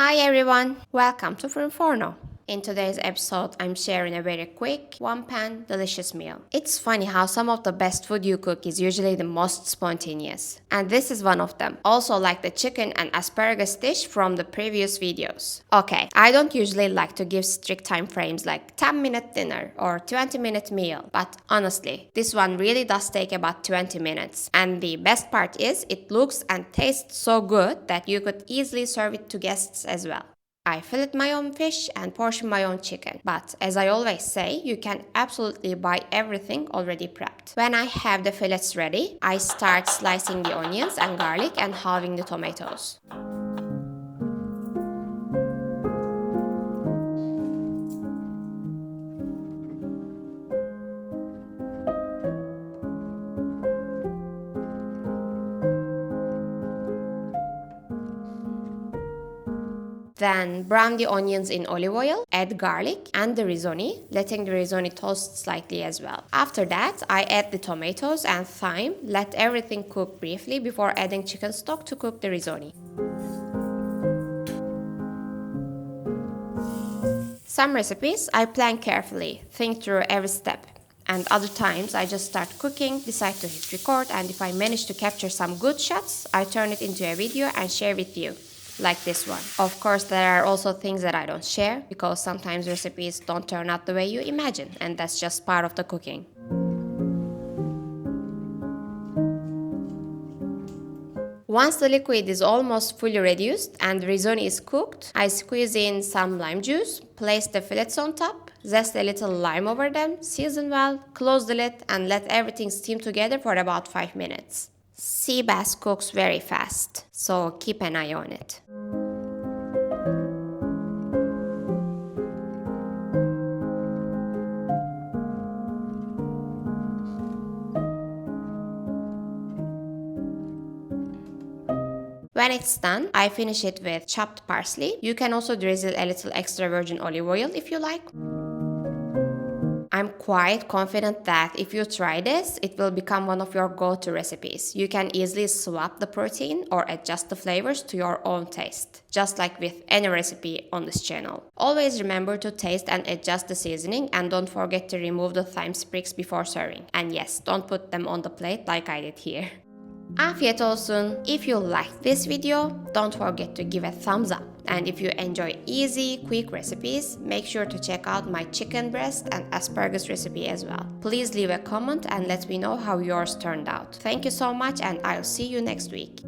Hi everyone, welcome to Forno. In today's episode, I'm sharing a very quick, one-pan, delicious meal. It's funny how some of the best food you cook is usually the most spontaneous. And this is one of them. Also like the chicken and asparagus dish from the previous videos. Okay, I don't usually like to give strict time frames like 10-minute dinner or 20-minute meal. But honestly, this one really does take about 20 minutes. And the best part is it looks and tastes so good that you could easily serve it to guests as well. I fillet my own fish and portion my own chicken. But as I always say, you can absolutely buy everything already prepped. When I have the fillets ready, I start slicing the onions and garlic and halving the tomatoes. Then brown the onions in olive oil, add garlic and the risoni, letting the risoni toast slightly as well. After that, I add the tomatoes and thyme, let everything cook briefly before adding chicken stock to cook the risoni. Some recipes I plan carefully, think through every step. And other times I just start cooking, decide to hit record, and if I manage to capture some good shots, I turn it into a video and share with you. Like this one. Of course, there are also things that I don't share because sometimes recipes don't turn out the way you imagine, and that's just part of the cooking. Once the liquid is almost fully reduced and the risotto is cooked, I squeeze in some lime juice, place the fillets on top, zest a little lime over them, season well, close the lid and let everything steam together for about 5 minutes. Seabass cooks very fast, so keep an eye on it. When it's done, I finish it with chopped parsley. You can also drizzle a little extra virgin olive oil if you like. I'm quite confident that if you try this, it will become one of your go-to recipes. You can easily swap the protein or adjust the flavors to your own taste, just like with any recipe on this channel. Always remember to taste and adjust the seasoning, and don't forget to remove the thyme sprigs before serving. And yes, don't put them on the plate like I did here. Afiyet olsun. If you liked this video, don't forget to give a thumbs up. And if you enjoy easy, quick recipes, make sure to check out my chicken breast and asparagus recipe as well. Please leave a comment and let me know how yours turned out. Thank you so much, and I'll see you next week.